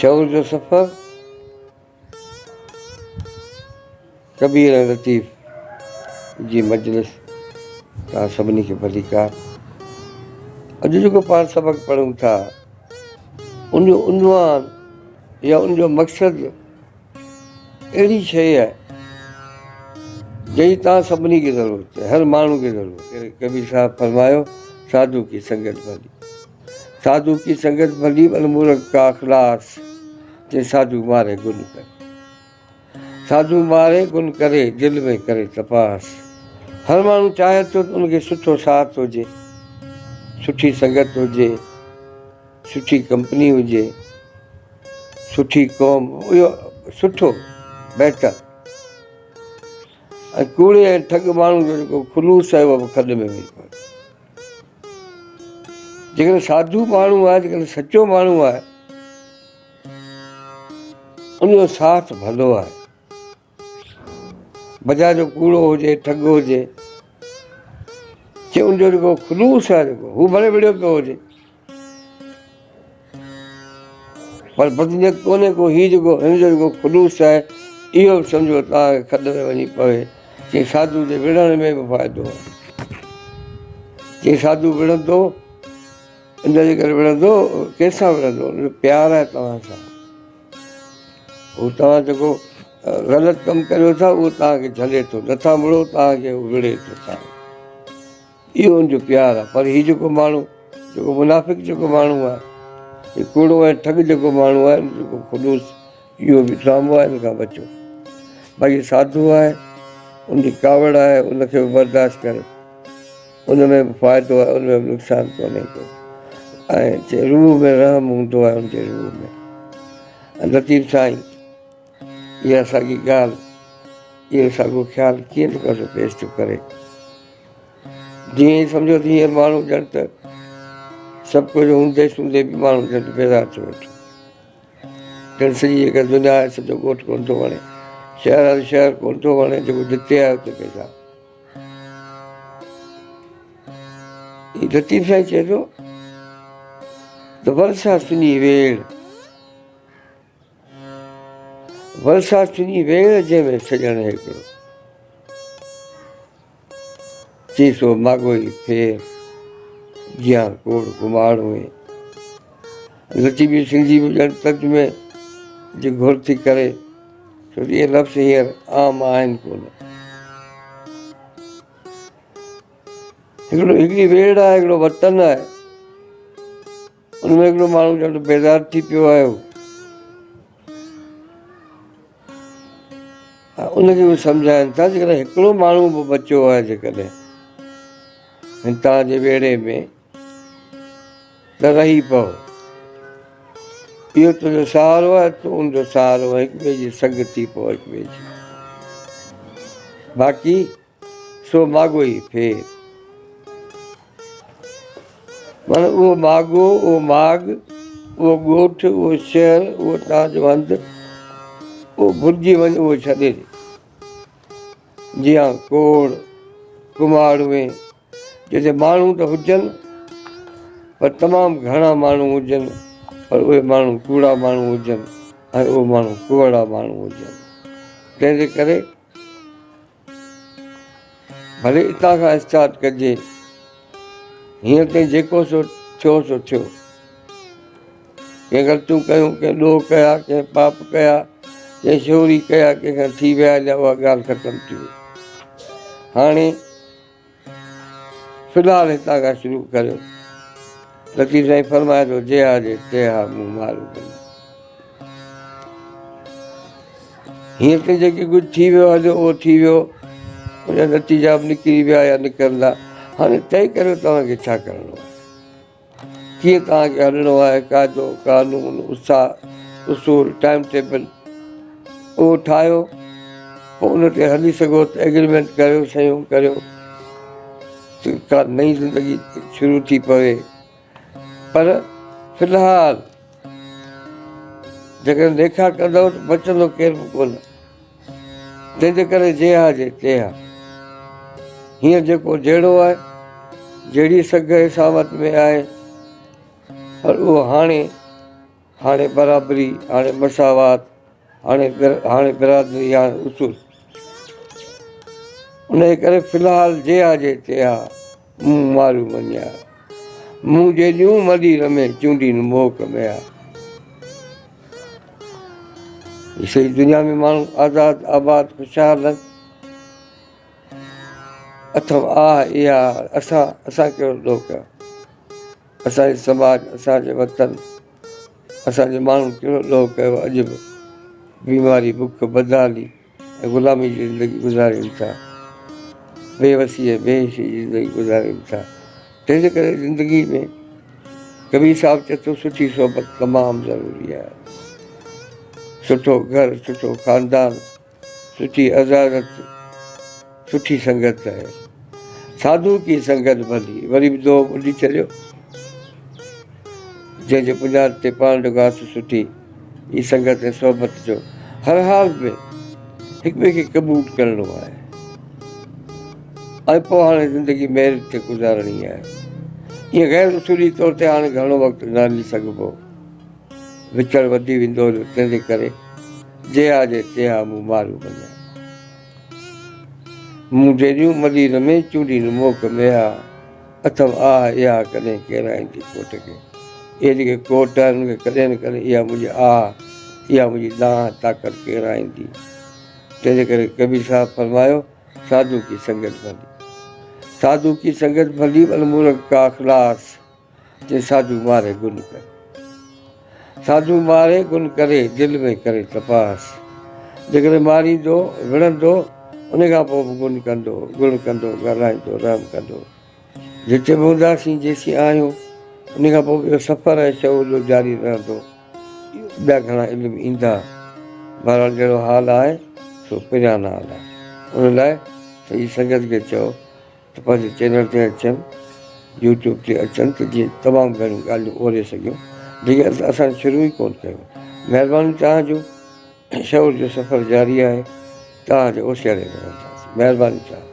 शौर जो सफ़र कबीर ऐं लतीफ़ जी मजलिस तव्हां सभिनी खे भलीकार। अॼु जेको पाण सबक़ु पढ़ूं था उनजो उनवान या उनजो मक़सदु अहिड़ी शइ आहे जंहिंजी तव्हां सभिनी खे ज़रूरत आहे, हर माण्हू खे ज़रूरत आहे। कबीर साहिबु फरमायो साधु की संगत भली, साधु की संगत भली अलमुरग का अखलास, जे साधु मारे गुन करे, साधु मारे गुन करे दिलि में करे तपास। हर माण्हू चाहे थो त उनखे सुठो साथ हुजे, सुठी संगत हुजे, सुठी कंपनी हुजे, सुठी क़ौम, इहो सुठो बहितर। ऐं कूड़े ऐं ठग माण्हू जो जेको खुलूस आहे उहो खॾ में वही पए। जेकॾहिं साधू माण्हू आहे, जेकॾहिं सचो माण्हू आहे, उनजो साथ भलो आहे। बजाए जो कूड़ो हुजे, ठग हुजे, जे उनजो जेको खुलूस आहे जेको हू भले विड़ियो पियो हुजे, पर बदनीयत कोन्हे को। हीउ जेको हिनजो जेको खुलूस आहे इहो बि सम्झो तव्हांखे खॾ में वञी पवे। चई साधू जे विढ़ण में बि फ़ाइदो आहे। चई साधू विढ़ंदो, इनजे करे विढ़ंदो, कंहिंसां विढ़ंदो? उनजो प्यारु आहे तव्हां सां। हू तव्हां जेको ग़लति कमु करियो था उहो तव्हांखे झले थो, नथा मुड़ो तव्हांखे उहो विढ़े थो तव्हां। इहो उनजो प्यारु आहे। पर हीउ जेको माण्हू, जेको मुनाफ़िक़ जेको माण्हू आहे, हीउ कूड़ो ऐं ठग जेको माण्हू आहे, जेको खुलूस, इहो बि ड्रामो आहे, इन खां बचो। बाक़ी साधू आहे, उनजी कावड़ आहे, उनखे बि बर्दाश्त करे, उन में बि फ़ाइदो आहे, उन में बि नुक़सानु कोन्हे को। ऐं चए रूह में रहम हूंदो आहे उनजे रूह में। ऐं लतीफ़ साईं इहा असांजी ॻाल्हि, इहो असांजो ख़्यालु कीअं थो करे पेश थो करे। जीअं ई सम्झो त हींअर माण्हू ॼण त सभु कुझु हूंदे सूंदे बि माण्हू ॼण बेज़ार थो वेठो। ॼण सॼी जेका दुनिया आहे सॼो ॻोठु कोन थो वणे, शहर हर शहर कोन थो वणे, जेको जिते आहे उते बेज़ार। लतीफ़ साईं चए थो त वरसा सुनी वेड़, वरसा सुनी वेड़ जंहिंमें सॼण हिकिड़ो, चई सो माॻो ई फेर जियां कोड़ घुमाड़ हुए। लतीफ़ सिंह जी बि ॼण तर्जुमे जी घुर थी करे, छो त इहे लफ़्ज़ हींअर आम आहिनि कोन। हिकिड़ी वेड़ आहे, हिकिड़ो वतन आहे, उनमें हिकिड़ो माण्हू ॼण बेज़ार थी पियो आहे। उनखे बि सम्झाइनि था जेकॾहिं हिकिड़ो माण्हू बि बचियो आहे जेकॾहिं हिन तव्हांजे वेड़े में, त रही पओ। इहो तुंहिंजो सहारो आहे, तूं उनजो सहारो आहे, हिक ॿिए जी संग थी पओ हिक ॿिए जी। बाक़ी सो माॻो ई फेर, माना उहो माॻो, उहो माॻ, उहो ॻोठु, उहो शहर, उहो तव्हांजो हंधु, उहो भुलिजी वञ, उहो छॾे ॾे। जीअं कोड़ कुमाड़ में, जिते माण्हू त हुजनि पर तमामु घणा माण्हू हुजनि, पर उहे माण्हू कूड़ा माण्हू हुजनि ऐं उहे माण्हू कुवड़ा माण्हू हुजनि। तंहिंजे करे भले हितां खां स्टार्ट कजे, हींअर ताईं जेको सो थियो सो थियो। कंहिं ग़लतियूं कयूं, कंहिं ॾोह कया, कंहिं पाप कया, कंहिं शोरी कया, कंहिंखां थी विया, या उहा ॻाल्हि ख़तमु थी वई। हाणे फ़िलहालु हितां खां शुरू करियो। लतीफ़ साईं फरमाए थो जेहा जे तेहा मूं मारू कई। हींअर ताईं जेके कुझु थी वियो हलियो उहो थी वियो, उनजा नतीजा बि निकिरी विया या निकिरंदा। हाणे तइ करियो तव्हांखे छा करिणो आहे, कीअं तव्हांखे हलिणो आहे, क़ाइदो क़ानून, उसूल, टाइम टेबल उहो ठाहियो। पोइ उन ते हली सघो त एग्रीमेंट करियो, शयूं करियो, का नई ज़िंदगी शुरू थी पवे। पर फ़िलहालु जेकॾहिं लेखा कंदव त बचंदो केर बि कोन। तंहिंजे करे जेहा जे तेहा, हींअर जेको जहिड़ो आहे, जहिड़ी सघ हिसामत में आहे, पर उहो हाणे हाणे बराबरी, हाणे मसावात, हाणे बिरादरी, हाणे उसूल। उनजे करे फ़िलहालु जे आ जे ते आ मूं मारू मञिया, मूं जेॾियूं मॾी रमे चूंडी न मोह कमया। सही दुनिया में माण्हू आज़ादु आबाद ख़ुशहाल आहिनि। अथव आह इहा असां कहिड़ो ॾोह कयो, असांजे समाज, असांजे वतन, असांजे माण्हू कहिड़ो ॾोह कयो। अॼु बि बीमारी, बुख, बदहाली ऐं ग़ुलामी जी ज़िंदगी गुज़ारीनि था, बेवसी ऐं बेहिशी जी ज़िंदगी गुज़ारीनि था। तंहिंजे करे ज़िंदगी में कबीर साहिबु चए थो सुठी सोबत तमामु ज़रूरी आहे। सुठो घरु, सुठो ख़ानदान, सुठी अज़ारत, सुठी संगत आहे। साधू की संगत भली, वरी बि दो ॿुधी छॾियो, जंहिंजे बुनियाद ते पाण ॾुगास सुठी। ही संगत ऐं सोबत जो हर हाल में हिक ॿिए खे क़बूल करिणो आहे ऐं पोइ हाणे ज़िंदगी महिर ते गुज़ारणी आहे। ईअं ग़ैर उसूली तौर ते हाणे घणो वक़्तु न हली सघिबो, विचड़ वधी वेंदो। तंहिंजे करे जे आ जे ते आ मूं मारू मञिया, मूं जेॾियूं मॾी रमे चूंडी न मोह कमया। अथव आह इहा कॾहिं केराईंदी कोट खे। इहे जेके कोट आहिनि उनखे कॾहिं न कॾहिं इहा मुंहिंजी आह, इहा मुंहिंजी दाह ताक़त केराईंदी। तंहिंजे करे कबीर साहिबु फरमायो, साधू की संगत भली, साधू की संगत भली बल मूर्ख का अखलास। जे साधू मारे गुन करे, साधू मारे गुन करे, दिलि में करे तपास। जेकॾहिं मारींदो विढ़ंदो, उन खां पोइ बि गुण कंदो, ॻाल्हाईंदो, रहम कंदो। जिते बि हूंदासीं, जेसीं आहियूं, उन खां पोइ इहो सफ़र ऐं शऊर जो जारी रहंदो। ॿिया घणा इल्म ईंदा। बहरहाल जहिड़ो हाल आहे सो पिरियान हाल आहे। उन लाइ सॼी संगत खे चओ त पंहिंजे चैनल ते अचनि, यूट्यूब ते अचनि, त जीअं तमामु घणियूं ॻाल्हियूं ओरे सघियूं, जेके असां शुरू ई कोन कयूं। महिरबानी तव्हांजो, शऊर जो सफ़र जारी आहे, तव्हांजे ओसियारे में रहंदासीं। महिरबानी तव्हां।